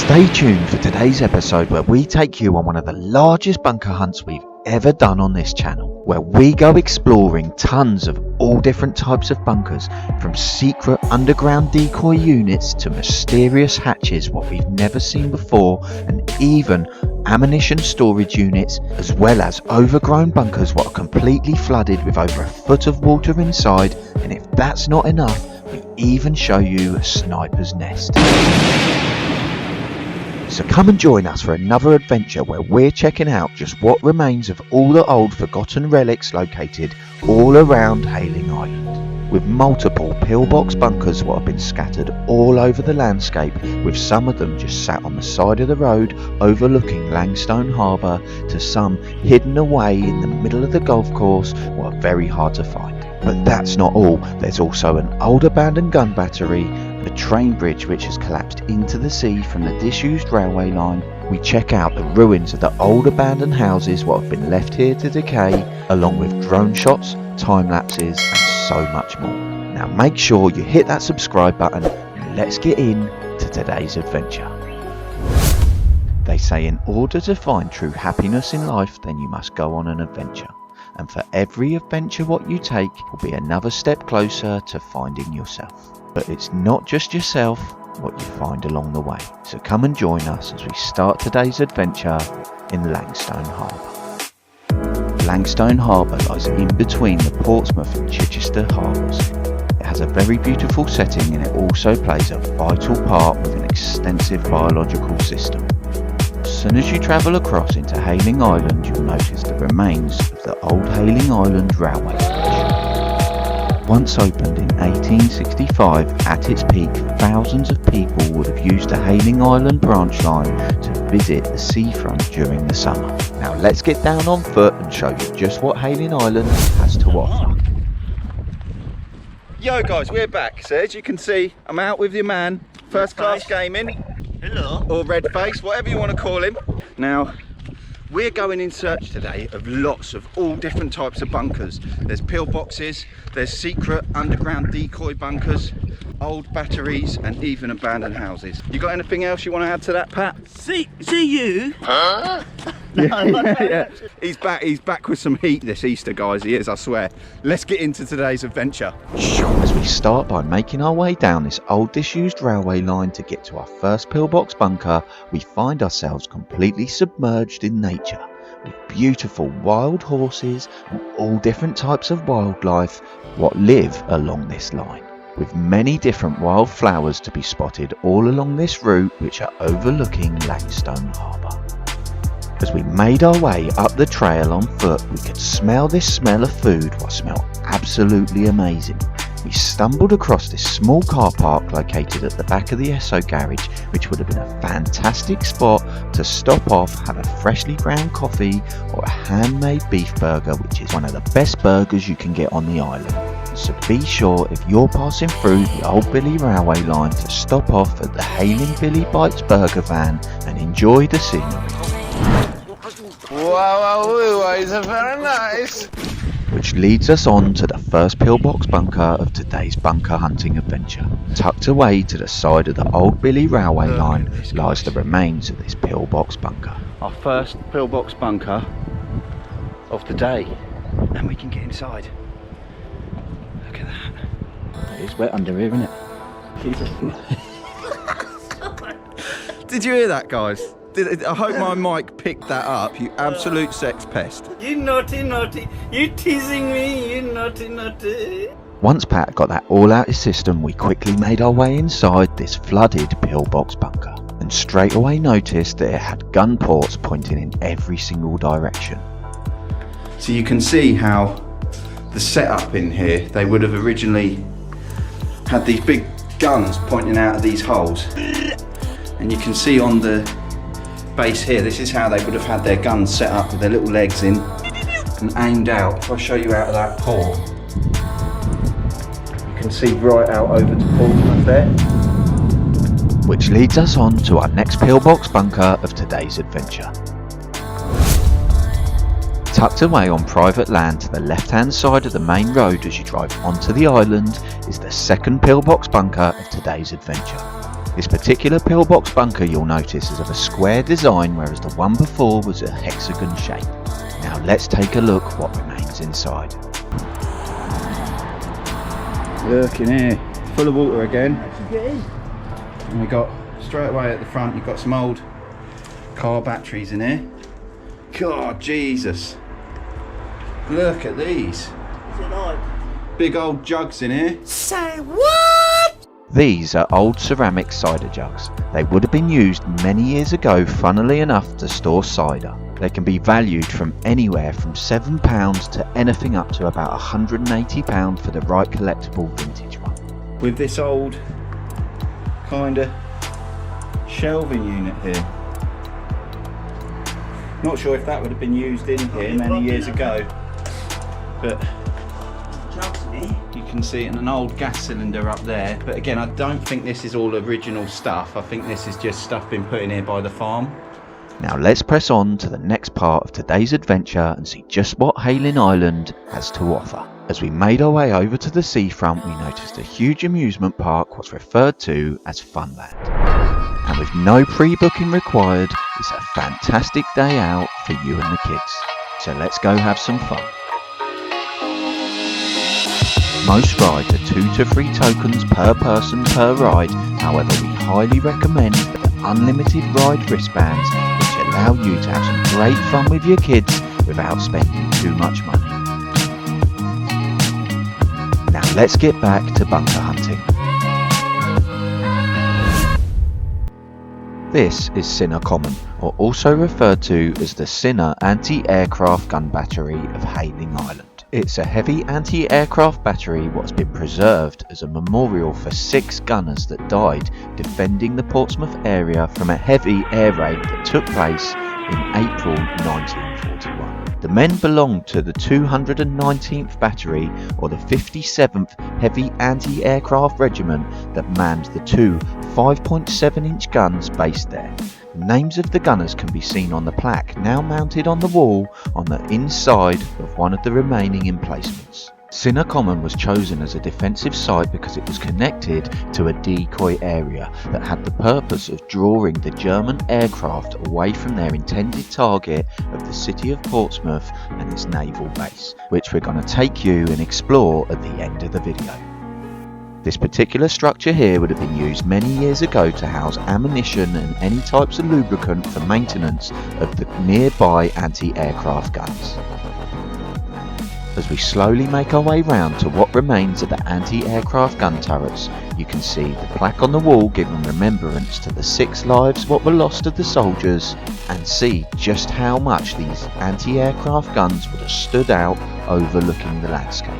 Stay tuned for today's episode where we take you on one of the largest bunker hunts we've ever done on this channel, where we go exploring tons of all different types of bunkers, from secret underground decoy units to mysterious hatches what we've never seen before, and even ammunition storage units, as well as overgrown bunkers what are completely flooded with over a foot of water inside. And if that's not enough, we even show you a sniper's nest. So come and join us for another adventure where we're checking out just what remains of all the old forgotten relics located all around Hayling Island, with multiple pillbox bunkers what have been scattered all over the landscape, with some of them just sat on the side of the road overlooking Langstone Harbour, to some hidden away in the middle of the golf course what are very hard to find. But that's not all. There's also an old abandoned gun battery, a train bridge which has collapsed into the sea from the disused railway line. We check out the ruins of the old abandoned houses what have been left here to decay, along with drone shots, time lapses and so much more. Now make sure you hit that subscribe button and let's get in to today's adventure. They say in order to find true happiness in life, then you must go on an adventure. And for every adventure what you take will be another step closer to finding yourself. But it's not just yourself what you find along the way. So come and join us as we start today's adventure in Langstone Harbour. Langstone Harbour lies in between the Portsmouth and Chichester harbours. It has a very beautiful setting, and it also plays a vital part with an extensive biological system. As soon as you travel across into Hayling Island, you'll notice the remains of the old Hayling Island railway station. Once opened in 1865, at its peak, thousands of people would have used the Hayling Island branch line to visit the seafront during the summer. Now let's get down on foot and show you just what Hayling Island has to offer. Yo guys, we're back. So as you can see, I'm out with your man, First Class Gaming. Hello. Or Redface, whatever you want to call him. Now, we're going in search today of lots of all different types of bunkers. There's pillboxes, there's secret underground decoy bunkers, old batteries, and even abandoned houses. You got anything else you want to add to that, Pat? See you? Huh? Yeah. He's back with some heat this Easter, guys. He is, I swear. Let's get into today's adventure. As we start by making our way down this old disused railway line to get to our first pillbox bunker, we find ourselves completely submerged in nature, with beautiful wild horses and all different types of wildlife what live along this line, with many different wild flowers to be spotted all along this route which are overlooking Langstone Harbour. As we made our way up the trail on foot, we could smell this smell of food what smelled absolutely amazing. We stumbled across this small car park located at the back of the Esso garage, which would have been a fantastic spot to stop off, have a freshly ground coffee or a handmade beef burger, which is one of the best burgers you can get on the island. So be sure if you're passing through the Old Billy railway line to stop off at the Hayling Billy Bites burger van and enjoy the scenery. Wow, it's very nice. Which leads us on to the first pillbox bunker of today's bunker hunting adventure. Tucked away to the side of the Old Billy railway line lies the remains of this pillbox bunker. Our first pillbox bunker of the day. And we can get inside. Look at that. It is wet under here, isn't it? Did you hear that, guys? I hope my mic picked that up, you absolute sex pest. You naughty. You teasing me, you naughty. Once Pat got that all out his system, we quickly made our way inside this flooded pillbox bunker, and straight away noticed that it had gun ports pointing in every single direction. So you can see how the setup in here, they would have originally had these big guns pointing out of these holes. And you can see on the base here, this is how they would have had their guns set up with their little legs in and aimed out. If I show you out of that port, you can see right out over to Portsmouth there. Which leads us on to our next pillbox bunker of today's adventure. Tucked away on private land to the left hand side of the main road as you drive onto the island is the second pillbox bunker of today's adventure. This particular pillbox bunker, you'll notice, is of a square design, whereas the one before was a hexagon shape. Now let's take a look what remains inside. Look in here, full of water again. And we got, straight away at the front, you've got some old car batteries in here. God, Jesus. Look at these. Big old jugs in here. Say what? These are old ceramic cider jugs. They would have been used many years ago, funnily enough, to store cider. They can be valued from anywhere from £7 to anything up to about £180 for the right collectible vintage one. With this old kind of shelving unit here. Not sure if that would have been used in here many years ago, but you can see it in an old gas cylinder up there. But again, I don't think this is all original stuff. I think this is just stuff been put in here by the farm. Now let's press on to the next part of today's adventure and see just what Hayling Island has to offer. As we made our way over to the seafront, we noticed a huge amusement park, what's referred to as Funland. And with no pre-booking required, it's a fantastic day out for you and the kids. So let's go have some fun. Most rides are 2 to 3 tokens per person per ride. However, we highly recommend the unlimited ride wristbands, which allow you to have some great fun with your kids without spending too much money. Now let's get back to bunker hunting. This is Cinna Common, or also referred to as the Cinna Anti-Aircraft Gun Battery of Hayling Island. It's a heavy anti-aircraft battery what's been preserved as a memorial for 6 gunners that died defending the Portsmouth area from a heavy air raid that took place in April 1941. The men belonged to the 219th Battery, or the 57th Heavy Anti-Aircraft Regiment that manned the 2 5.7-inch guns based there. The names of the gunners can be seen on the plaque now mounted on the wall on the inside of one of the remaining emplacements. Cinna Common was chosen as a defensive site because it was connected to a decoy area that had the purpose of drawing the German aircraft away from their intended target of the city of Portsmouth and its naval base, which we're going to take you and explore at the end of the video. This particular structure here would have been used many years ago to house ammunition and any types of lubricant for maintenance of the nearby anti-aircraft guns. As we slowly make our way round to what remains of the anti-aircraft gun turrets, you can see the plaque on the wall giving remembrance to the 6 lives what were lost of the soldiers, and see just how much these anti-aircraft guns would have stood out overlooking the landscape.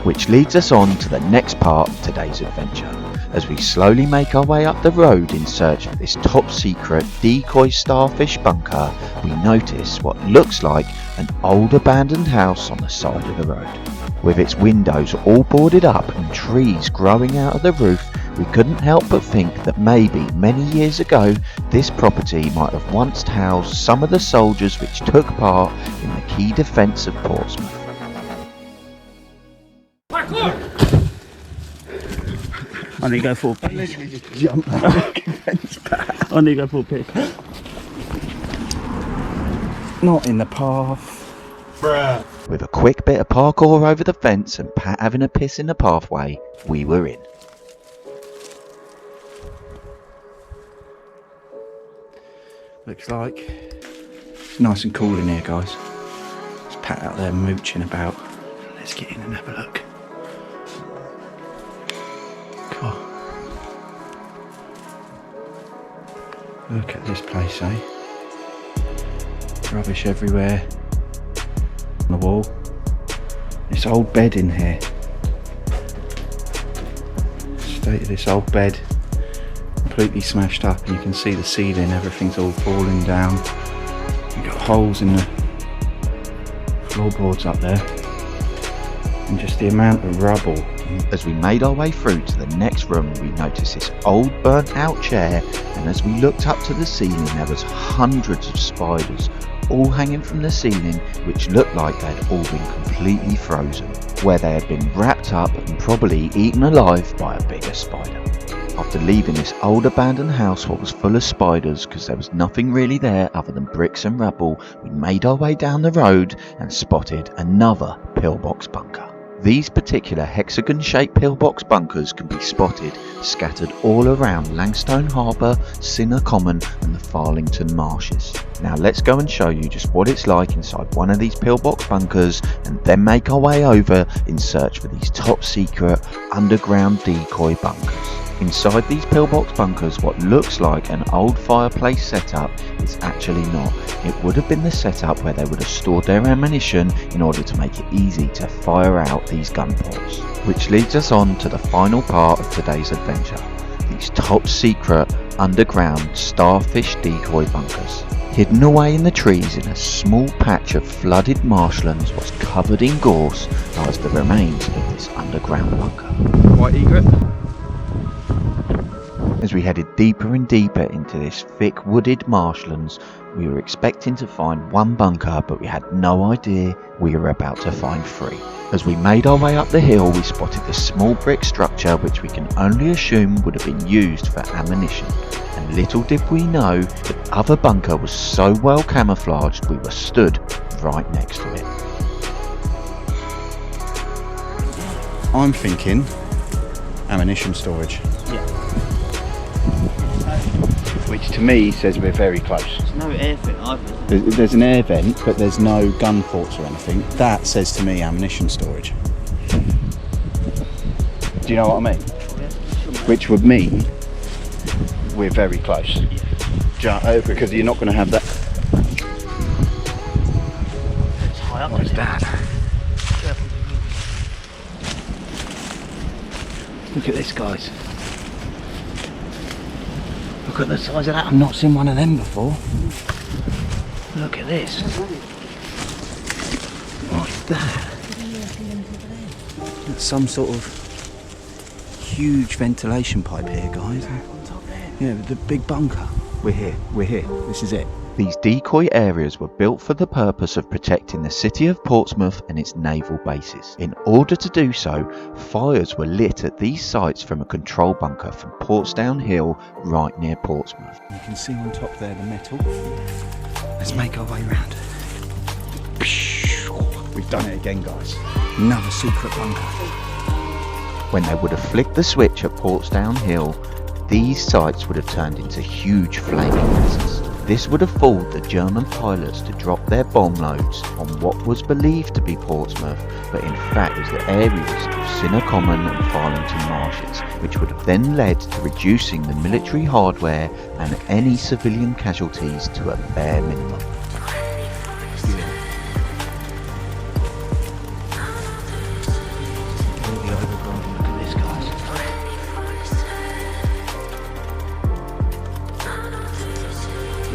Which leads us on to the next part of today's adventure. As we slowly make our way up the road in search of this top secret decoy starfish bunker, we notice what looks like an old abandoned house on the side of the road. With its windows all boarded up and trees growing out of the roof, we couldn't help but think that maybe many years ago this property might have once housed some of the soldiers which took part in the key defence of Portsmouth. I need to go for a piss. Literally just jump back. I need to go for a piss. Not in the path. With a quick bit of parkour over the fence and Pat having a piss in the pathway, we were in. Looks like it's nice and cool in here, guys. There's Pat out there mooching about. Let's get in and have a look. God. Look at this place, eh? Rubbish everywhere. On the wall. This old bed in here. State of this old bed. Completely smashed up, and you can see the ceiling, everything's all falling down. You've got holes in the floorboards up there. And just the amount of rubble. As we made our way through to the next room, we noticed this old burnt out chair, and as we looked up to the ceiling there was hundreds of spiders all hanging from the ceiling, which looked like they had all been completely frozen, where they had been wrapped up and probably eaten alive by a bigger spider. After leaving this old abandoned house what was full of spiders because there was nothing really there other than bricks and rubble, we made our way down the road and spotted another pillbox bunker. These particular hexagon-shaped pillbox bunkers can be spotted scattered all around Langstone Harbour, Sinner Common and the Farlington Marshes. Now let's go and show you just what it's like inside one of these pillbox bunkers and then make our way over in search for these top secret underground decoy bunkers. Inside these pillbox bunkers, what looks like an old fireplace setup is actually not. It would have been the setup where they would have stored their ammunition in order to make it easy to fire out these gun ports. Which leads us on to the final part of today's adventure. These top secret underground starfish decoy bunkers. Hidden away in the trees in a small patch of flooded marshlands was covered in gorse lies the remains of this underground bunker. White egret. As we headed deeper and deeper into this thick wooded marshlands, we were expecting to find one bunker, but we had no idea we were about to find three. As we made our way up the hill, we spotted a small brick structure which we can only assume would have been used for ammunition. And little did we know the other bunker was so well camouflaged we were stood right next to it. I'm thinking ammunition storage. Which to me says we're very close. There's no air vent either. There's an air vent, but there's no gun ports or anything. That says to me ammunition storage. Do you know what I mean? Which would mean we're very close. Because you're not going to have that. It's high up. What is that? Look at this, guys. Look at the size of that. I've not seen one of them before. Look at this. What's that? It's some sort of huge ventilation pipe here, guys. Yeah, the big bunker. We're here. This is it. These decoy areas were built for the purpose of protecting the city of Portsmouth and its naval bases. In order to do so, fires were lit at these sites from a control bunker from Portsdown Hill right near Portsmouth. You can see on top there the metal. Let's make our way round. We've done it again, guys. Another secret bunker. When they would have flicked the switch at Portsdown Hill, these sites would have turned into huge flaming masses. This would have fooled the German pilots to drop their bomb loads on what was believed to be Portsmouth, but in fact was the areas of Sinner Common and Farlington Marshes, which would have then led to reducing the military hardware and any civilian casualties to a bare minimum.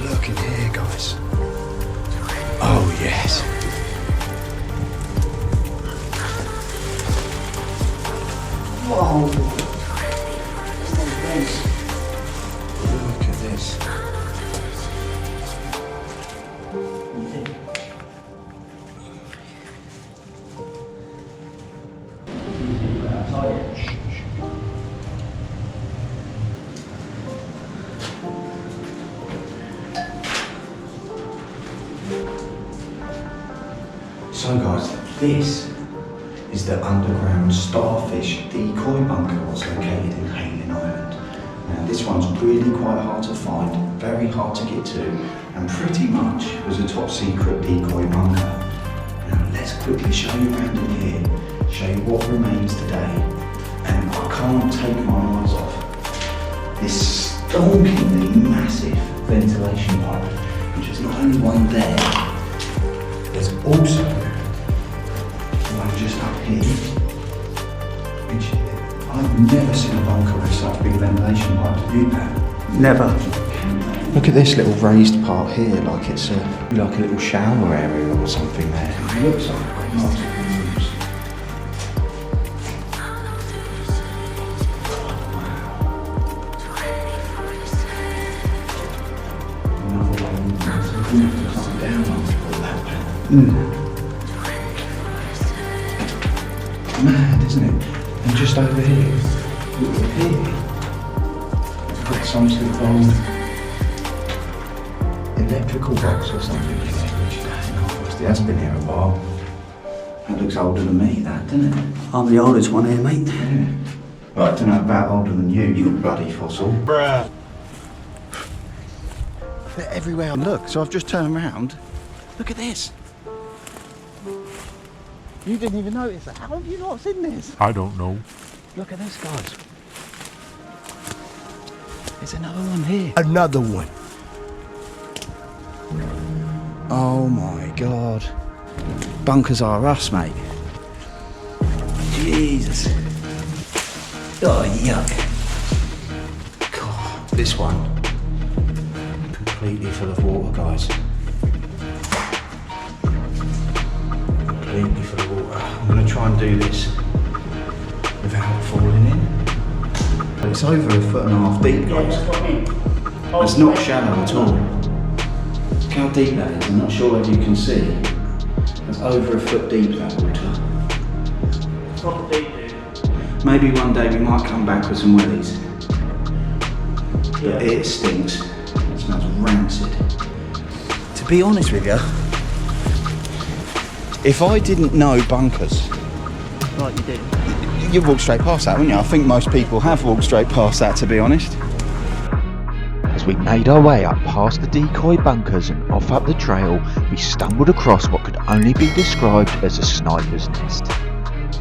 Look in here, guys. Oh, yes. Whoa. Look at this. So guys, this is the underground starfish decoy bunker that's located in Hayling Island. Now this one's really quite hard to find, very hard to get to, and pretty much was a top secret decoy bunker. Now let's quickly show you around in here, show you what remains today, and I can't take my eyes off this stonkingly massive ventilation pipe, which is not only one there, there's also one just up here, which I've never seen a bunker with such big ventilation pipe. Have you, Pat? Never. Look at this little raised part here, like it's like a little shower area or something there. It looks like multiple rooms. Another one. You have to climb down onto that, Pat. Mad, isn't it? And just over here, look here, some sort of old electrical box or something. It has been here a while. That looks older than me, that, doesn't it? I'm the oldest one here, mate. Yeah. Well, I don't know about older than you, you bloody fossil. Bruh. They're everywhere I look, so I've just turned around. Look at this. You didn't even notice that. How have you not seen this? I don't know. Look at this, guys. There's another one here. Another one. Oh my God. Bunkers are us, mate. Jesus. Oh, yuck. God, this one. Completely full of water, guys. Completely full of water. I'm going to try and do this without falling in. It's over 1.5 feet deep, guys. It's not shallow at all. Look how deep that is. I'm not sure whether you can see. It's over 1 foot deep, that water. Proper deep, dude. Maybe one day we might come back with some wellies. Yeah. It stinks. It smells rancid. To be honest with you, if I didn't know bunkers, Like you did. you'd walk straight past that, wouldn't you? I think most people have walked straight past that, to be honest. As we made our way up past the decoy bunkers and off up the trail, we stumbled across what could only be described as a sniper's nest.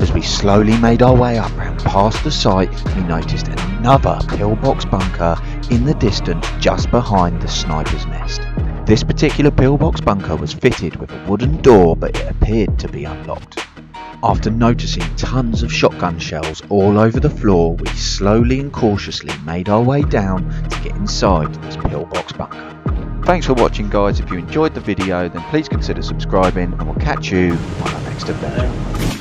As we slowly made our way up and past the site, we noticed another pillbox bunker in the distance just behind the sniper's nest. This particular pillbox bunker was fitted with a wooden door, but it appeared to be unlocked. After noticing tons of shotgun shells all over the floor, we slowly and cautiously made our way down to get inside this pillbox bunker. Thanks for watching, guys. If you enjoyed the video, then please consider subscribing, and we'll catch you on our next adventure.